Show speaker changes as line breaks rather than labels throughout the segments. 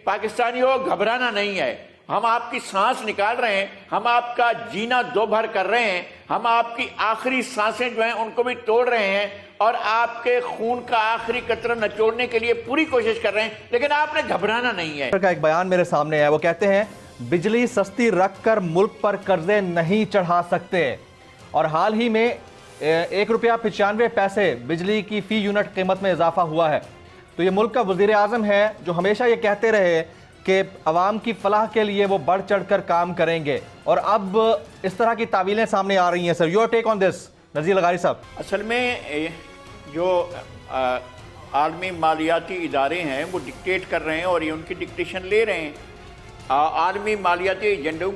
पाकिस्तानियों घबराना नहीं है, हम आपकी सांस निकाल रहे हैं, हम आपका जीना दो भर कर रहे हैं, हम आपकी आखिरी सांसें जो हैं उनको भी तोड़ रहे हैं और आपके खून का आखिरी कतरा निचोड़ने के लिए पूरी कोशिश कर रहे हैं, लेकिन आपने घबराना नहीं है।
का एक बयान मेरे सामने है, वो कहते हैं बिजली सस्ती रखकर मुल्क पर कर्जे नहीं चढ़ा सकते और हाल ही में ₹1.95 बिजली की फी यूनिट कीमत में इजाफा हुआ है। तो ये मुल्क का वजीर आजम है जो हमेशा ये कहते रहे कि अवाम की फलाह के लिए वो बढ़ चढ़ कर काम करेंगे और अब इस तरह की तावीलें सामने आ रही हैं। Sir, your take on this Nazir Lagari साहब।
असल में जो आलमी मालियाती इदारे हैं वो डिक्टेट कर रहे हैं और ये उनकी डिक्टेशन ले रहे हैं। आलमी मालियाती एजेंडों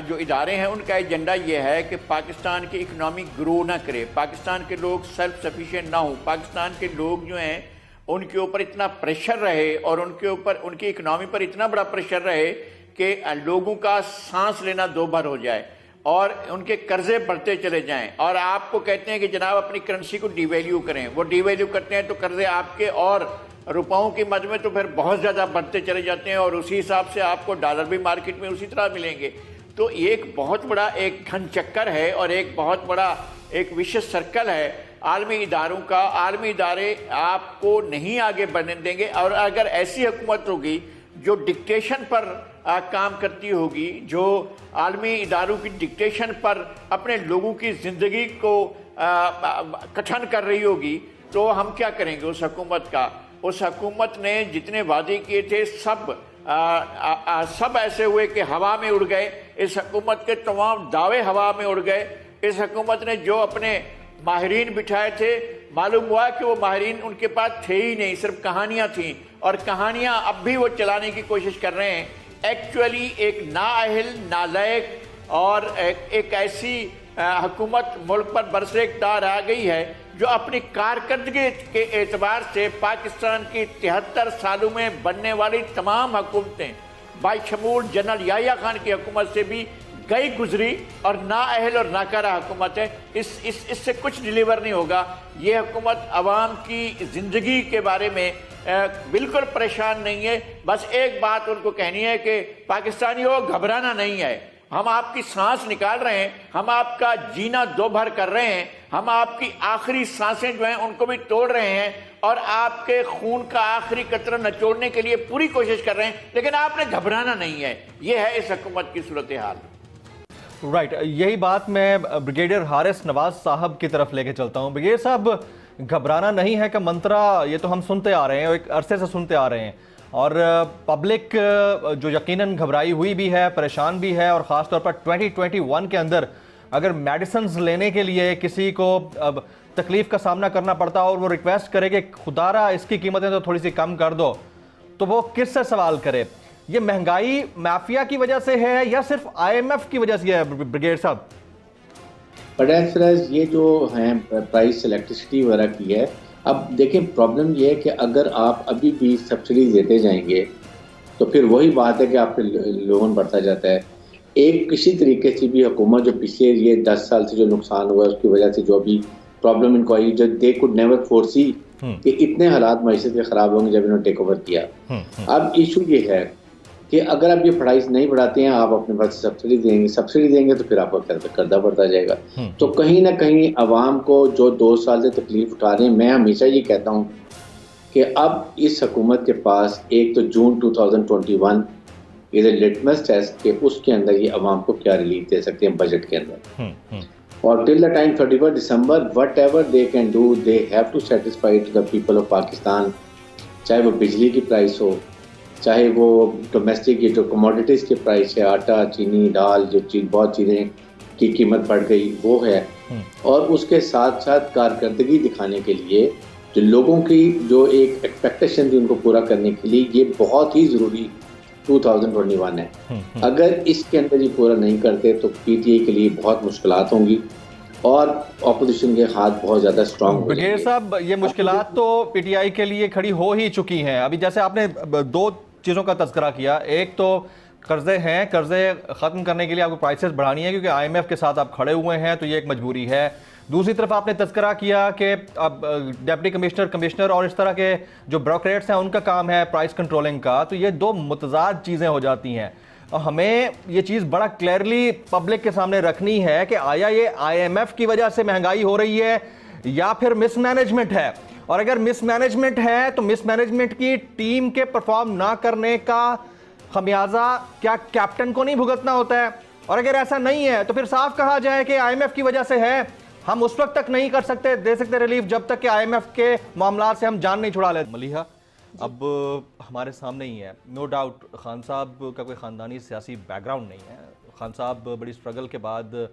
जो इदारे हैं उनका एजेंडा ये है कि पाकिस्तान की इकनॉमी ग्रो ना करे, पाकिस्तान के लोग सेल्फ सफिशिएंट ना हो, पाकिस्तान के लोग जो हैं उनके ऊपर इतना प्रेशर रहे और उनके ऊपर उनकी इकनॉमी पर इतना बड़ा प्रेशर रहे कि लोगों का सांस लेना दो बार हो जाए और उनके कर्जे बढ़ते चले जाएं। और आपको कहते हैं कि जनाब अपनी करेंसी को डिवैल्यू करें, वो डिवैल्यू करते हैं तो कर्जे आपके और रुपयों की मद में तो फिर बहुत ज़्यादा बढ़ते चले जाते हैं और उसी हिसाब से आपको डॉलर भी मार्केट में उसी तरह मिलेंगे। तो ये एक बहुत बड़ा एक घन चक्कर है और एक बहुत बड़ा एक विशेष सर्कल है आलमी इदारों का। आलमी इदारे आपको नहीं आगे बढ़ने देंगे और अगर ऐसी हुकूमत होगी जो डिक्टेशन पर काम करती होगी, जो आलमी इदारों की डिक्टेशन पर अपने लोगों की ज़िंदगी को कठिन कर रही होगी, तो हम क्या करेंगे उस हुकूमत का। उस हुकूमत ने जितने वादे किए थे सब ऐसे हुए कि हवा में उड़ गए। इस हुकूमत के तमाम दावे हवा में उड़ गए। इस हुकूमत ने जो अपने माहिरीन बिठाए थे, मालूम हुआ कि वो माहिरीन उनके पास थे ही नहीं, सिर्फ कहानियाँ थीं और कहानियाँ अब भी वो चलाने की कोशिश कर रहे हैं। एक्चुअली एक नाअहल, नालायक और एक ऐसी हुकूमत मुल्क पर बरसरेकदार आ गई है जो अपनी कारकर्दगी के एतबार से पाकिस्तान की 73 सालों में बनने वाली तमाम हुकूमतें बाशमूल जनरल याहिया खान की हुकूमत से भी गई गुजरी और नाअहल और नाकारा हुकूमत है। इससे कुछ डिलीवर नहीं होगा। ये हुकूमत आवाम की ज़िंदगी के बारे में बिल्कुल परेशान नहीं है। बस एक बात उनको कहनी है कि पाकिस्तानियों घबराना नहीं है, हम आपकी सांस निकाल रहे हैं, हम आपका जीना दो भर कर रहे हैं, हम आपकी आखिरी सांसें जो हैं उनको भी तोड़ रहे हैं और आपके खून का आखिरी कतरा निचोड़ने के लिए पूरी कोशिश कर रहे हैं, लेकिन आपने घबराना नहीं है। ये है इस हुकूमत की सूरत हाल।
राइट, यही बात मैं ब्रिगेडियर हारिस नवाज साहब की तरफ लेके चलता हूँ। ब्रिगेडियर साहब, घबराना नहीं है का मंत्रा ये तो हम सुनते आ रहे हैं, एक अरसे से सुनते आ रहे हैं और पब्लिक जो यकीनन घबराई हुई भी है, परेशान भी है और ख़ासतौर पर 2021 के अंदर अगर मेडिसिन्स लेने के लिए किसी को तकलीफ़ का सामना करना पड़ता और वो रिक्वेस्ट करे कि खुदारा इसकी कीमतें तो थोड़ी सी कम कर दो, तो वो किससे सवाल करे? ये महंगाई माफिया की वजह से है या सिर्फ IMF की वजह से है ब्रिगेड साहब?
बट एज फार एज ये जो है प्राइस इलेक्ट्रिसिटी वगैरह की है, अब देखें प्रॉब्लम ये है कि अगर आप अभी भी सब्सिडी देते जाएंगे तो फिर वही बात है कि आपके लोन बढ़ता जाता है। एक किसी तरीके से भी हुकूमत जो पिछले ये 10 साल से जो नुकसान हुआ उसकी वजह से जो भी प्रॉब्लम इनको आई, जो दे कुड नेवर फोरसी कि इतने हालात मैशत के ख़राब होंगे जब इन्होंने टेक ओवर किया। अब इशू ये है कि अगर आप ये प्राइस नहीं बढ़ाते हैं, आप अपने पास सब्सिडी देंगे तो फिर आपका कर्जा बढ़ता जाएगा। तो कहीं ना कहीं अवाम को जो 2 साल से तकलीफ उठा रहे हैं, मैं हमेशा ये कहता हूँ कि अब इस हुकूमत के पास एक तो जून 2021 इज ए लिटमस टेस्ट के उसके अंदर ये अवाम को क्या रिलीफ दे सकते हैं बजट के अंदर, और till the time 31 December whatever they can do they have to satisfy to the people of Pakistan. चाहे वो बिजली की प्राइस हो, चाहे वो डोमेस्टिक ये जो कमोडिटीज़ के प्राइस है, आटा, चीनी, दाल, जो बहुत चीज़ें की कीमत बढ़ गई वो है, और उसके साथ साथ कारकर्दगी दिखाने के लिए जो लोगों की जो एक एक्सपेक्टेशन थी उनको पूरा करने के लिए ये बहुत ही ज़रूरी 2021 है। अगर इसके अंदर ये पूरा नहीं करते तो PTI के लिए बहुत मुश्किलात होंगी और ऑपोजिशन के हाथ बहुत ज़्यादा स्ट्रांग हो जाएंगे।
ब्रिगेड साहब, ये मुश्किलात तो PTI के लिए खड़ी हो ही चुकी हैं। अभी जैसे आपने 2 चीज़ों का तज़किरा किया, एक तो कर्जे हैं, कर्जे ख़त्म करने के लिए आपको प्राइसेस बढ़ानी है क्योंकि IMF के साथ आप खड़े हुए हैं तो ये एक मजबूरी है। दूसरी तरफ आपने तज़किरा किया कि अब डिप्टी कमिश्नर, कमिश्नर और इस तरह के जो ब्यूरोक्रेट्स हैं उनका काम है प्राइस कंट्रोलिंग का, तो ये दो मुतज़ाद चीज़ें हो जाती हैं। और हमें ये चीज़ बड़ा क्लियरली पब्लिक के सामने रखनी है कि आया ये IMF की वजह से महंगाई हो रही है या फिर मिसमैनेजमेंट है, और अगर मिसमैनेजमेंट है तो मिसमैनेजमेंट की टीम के परफॉर्म ना करने का खमियाजा क्या कैप्टन को नहीं भुगतना होता है? और अगर ऐसा नहीं है तो फिर साफ कहा जाए कि IMF की वजह से है, हम उस वक्त तक नहीं कर सकते, दे सकते रिलीफ जब तक कि IMF के मामला से हम जान नहीं छुड़ा लेते। मलिहा, अब हमारे सामने ही है, नो डाउट खान साहब का कोई ख़ानदानी सियासी बैकग्राउंड नहीं है। खान साहब बड़ी स्ट्रगल के बाद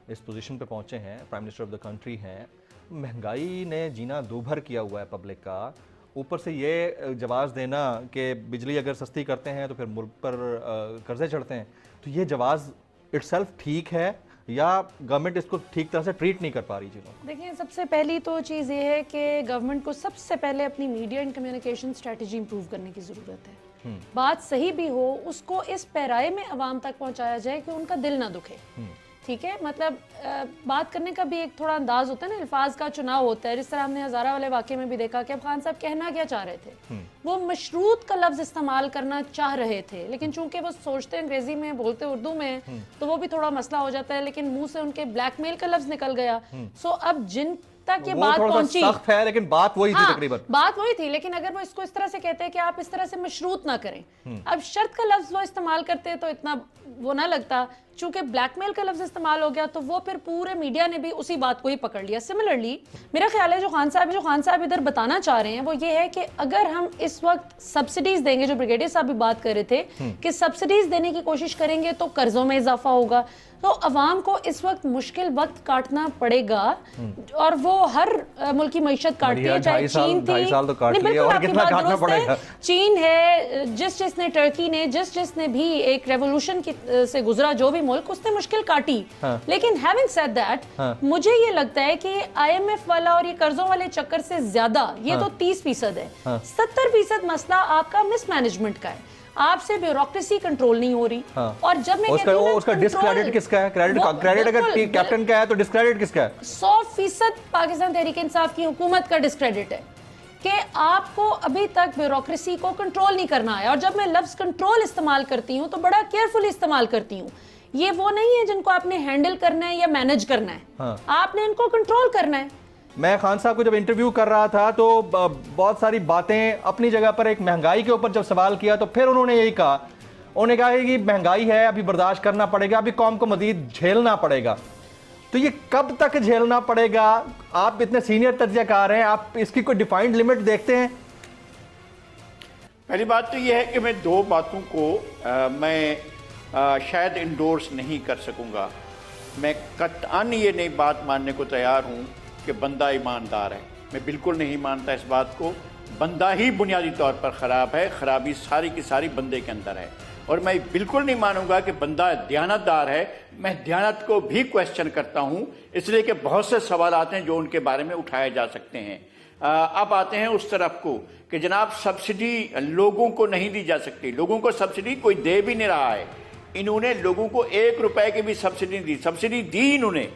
इस पोजीशन पे पहुंचे हैं, prime minister of the country हैं। महंगाई ने जीना दूभर किया हुआ है पब्लिक का, ऊपर से ये जवाब देना कि बिजली अगर सस्ती करते हैं तो फिर मुल्क पर कर्जे चढ़ते हैं, तो ये जवाब इटसेल्फ ठीक है या गवर्नमेंट इसको ठीक तरह से ट्रीट नहीं कर पा रही चीज़ों?
देखिए, सबसे पहली तो चीज़ ये है कि गवर्नमेंट को सबसे पहले अपनी media and communication strategy improve करने की ज़रूरत है। बात सही भी हो, उसको इस पैराए में आवाम तक पहुंचाया जाए कि उनका दिल ना दुखे। ठीक है, मतलब बात करने का भी एक थोड़ा अंदाज होता है ना, अल्फाज का चुनाव होता है। जिस तरह हमने हज़ारा वाले वाक़े में भी देखा कि अब खान साहब कहना क्या चाह रहे थे, वो मशरूत का लफ्ज़ इस्तेमाल करना चाह रहे थे, लेकिन चूंकि वो सोचते अंग्रेजी में, बोलते उर्दू में, तो वो भी थोड़ा मसला हो जाता है। लेकिन मुंह से उनके ब्लैकमेल का लफ्ज़ निकल गया। सो अब जिन तक ये बात पहुंची,
सख्त है लेकिन बात वही थी तकरीबन।
बात वही थी, लेकिन अगर वो इसको इस तरह से कहते हैं कि आप इस तरह से मशरूत ना करें, अब शर्त का लफ्ज वो इस्तेमाल करते हैं तो इतना वो ना लगता। चूंकि ब्लैकमेल का लफ्ज इस्तेमाल हो गया तो वो फिर पूरे मीडिया ने भी उसी बात को ही पकड़ लिया। सिमिलरली मेरा ख्याल है जो खान साहब इधर बताना चाह रहे हैं वो ये है कि अगर हम इस वक्त सब्सिडीज देंगे, जो ब्रिगेडियर साहब भी बात कर रहे थे कि सब्सिडीज देने की कोशिश करेंगे तो कर्जों में इजाफा होगा, तो अवाम को इस वक्त मुश्किल वक्त काटना पड़ेगा। और वो हर मुल्क की मईशत काटती है, चाहे चीन थी, बिल्कुल आपकी बात दुरुस्त है, चीन है, जिसने टर्की ने, जिसने भी एक रेवोल्यूशन से गुजरा जो भी मुल्क, उसने मुश्किल काटी। लेकिन हैविंग सेड दैट, मुझे ये लगता है कि IMF वाला और ये कर्जों वाले चक्कर से ज्यादा, ये तो 30% है, 70% मसला आपका मिसमैनेजमेंट का है। आपसे ब्यूरोक्रेसी कंट्रोल नहीं हो रही। और जब मैं
उसका डिस्क्रेडिट किसका है? क्रेडिट अगर कैप्टन का है तो डिस्क्रेडिट किसका है?
100% पाकिस्तान तहरीक इंसाफ की हुकूमत का डिस्क्रेडिट है कि आपको अभी तक ब्यूरोक्रेसी को कंट्रोल नहीं करना है। और जब मैं लफ्ज कंट्रोल इस्तेमाल करती हूँ तो बड़ा केयरफुली इस्तेमाल करती हूँ। ये वो नहीं है जिनको आपने हैंडल करना है या मैनेज करना है, आपने इनको कंट्रोल करना है।
मैं खान साहब को जब इंटरव्यू कर रहा था तो बहुत सारी बातें अपनी जगह पर, एक महंगाई के ऊपर जब सवाल किया तो फिर उन्होंने यही कहा, उन्होंने कहा कि महंगाई है, अभी बर्दाश्त करना पड़ेगा, अभी कौम को मजीद झेलना पड़ेगा। तो ये कब तक झेलना पड़ेगा? आप इतने सीनियर तज्ज़ियाकार हैं, आप इसकी कोई डिफाइंड लिमिट देखते हैं?
पहली बात तो ये है कि मैं दो बातों को शायद इंडोर्स नहीं कर सकूंगा। मैं कतअन ये नई बात मानने को तैयार हूँ कि बंदा ईमानदार है, मैं बिल्कुल नहीं मानता इस बात को। बंदा ही बुनियादी तौर पर ख़राब है, ख़राबी सारी की सारी बंदे के अंदर है। और मैं बिल्कुल नहीं मानूंगा कि बंदा दयानतदार है। मैं दयानत को भी क्वेश्चन करता हूँ, इसलिए कि बहुत से सवाल आते हैं जो उनके बारे में उठाए जा सकते हैं। अब आते हैं उस तरफ को कि जनाब सब्सिडी लोगों को नहीं दी जा सकती। लोगों को सब्सिडी कोई दे भी नहीं रहा है। इन्होंने लोगों को 1 रुपए की भी सब्सिडी दी, सब्सिडी दी, इन्होंने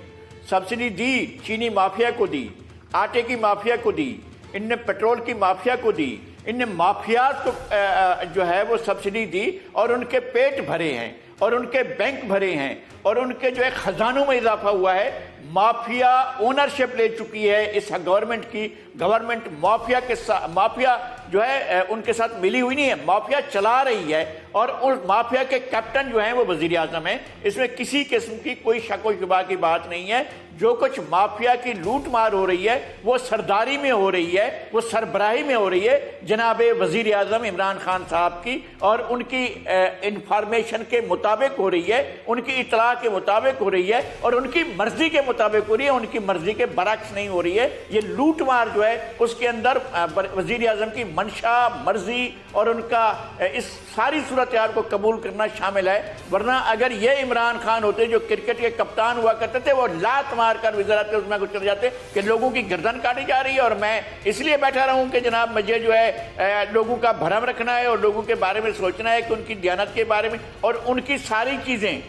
सब्सिडी दी, चीनी माफिया को दी, आटे की माफिया को दी, इनने पेट्रोल की माफिया को दी, इनने माफिया को जो है वो सब्सिडी दी और उनके पेट भरे हैं और उनके बैंक भरे हैं और उनके जो है खजानों में इजाफा हुआ है। माफिया ओनरशिप ले चुकी है इस गवर्नमेंट की। गवर्नमेंट माफिया के साथ, माफिया जो है उनके साथ मिली हुई नहीं है, माफिया चला रही है और उस माफिया के कैप्टन जो है वो वजीर आजम है। इसमें किसी किस्म की कोई शक व शुबा की बात नहीं है। जो कुछ माफिया की लूट मार हो रही है वो सरदारी में हो रही है, वो सरबराही में हो रही है जनाब वजीर आजम इमरान खान साहब की, और उनकी इंफॉर्मेशन के मुताबिक हो रही है, उनकी इतला के मुताबिक हो रही है और उनकी मर्जी के मुताबिक हो रही है, उनकी मर्जी के बरक्स नहीं हो रही है। ये लूट मार जो है उसके अंदर वजीर आजम की मंशा, मर्जी और उनका इस सारी सूरत हाल को कबूल करना शामिल है। वरना अगर ये इमरान खान होते जो क्रिकेट के कप्तान हुआ करते थे, वो लात मारकर वज़ारत उसमें कुछ चले जाते कि लोगों की गर्दन काटी जा रही है और मैं इसलिए बैठा रहूं कि जनाब मुझे जो है लोगों का भरम रखना है और लोगों के बारे में सोचना है कि उनकी दयानत के बारे में, और उनकी सारी चीज़ें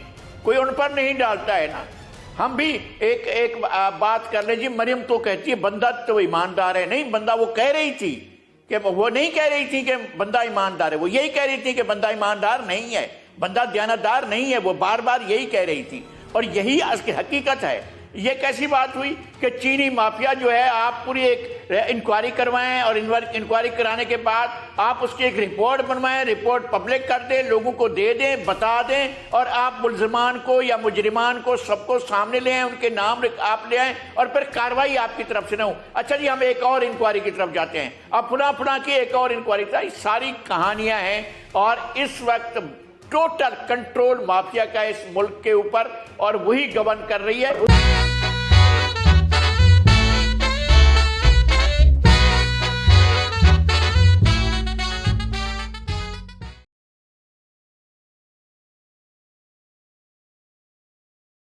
कोई उन पर नहीं डालता है ना। हम भी एक बात कर ले जी, मरियम तो कहती है बंदा तो ईमानदार है। नहीं, बंदा वो कह रही थी कि वो नहीं कह रही थी कि बंदा ईमानदार है, वो यही कह रही थी कि बंदा ईमानदार नहीं है, बंदा दयानतदार नहीं है। वो बार बार यही कह रही थी और यही असली हकीकत है। ये कैसी बात हुई कि चीनी माफिया जो है, आप पूरी एक इंक्वायरी करवाएं और इंक्वायरी कराने के बाद आप उसकी एक रिपोर्ट बनवाएं, रिपोर्ट पब्लिक कर दें, लोगों को दे दें, बता दें और आप मुलजमान को या मुजरिमान को सबको सामने ले आएं, उनके नाम आप ले आएं और फिर कार्रवाई आपकी तरफ से ना हो। अच्छा जी, हम एक और इंक्वायरी की तरफ जाते हैं। अब पुनः की एक और इंक्वायरी था। सारी कहानियां हैं और इस वक्त टोटल कंट्रोल माफिया का इस मुल्क के ऊपर और वही गवर्न कर रही है।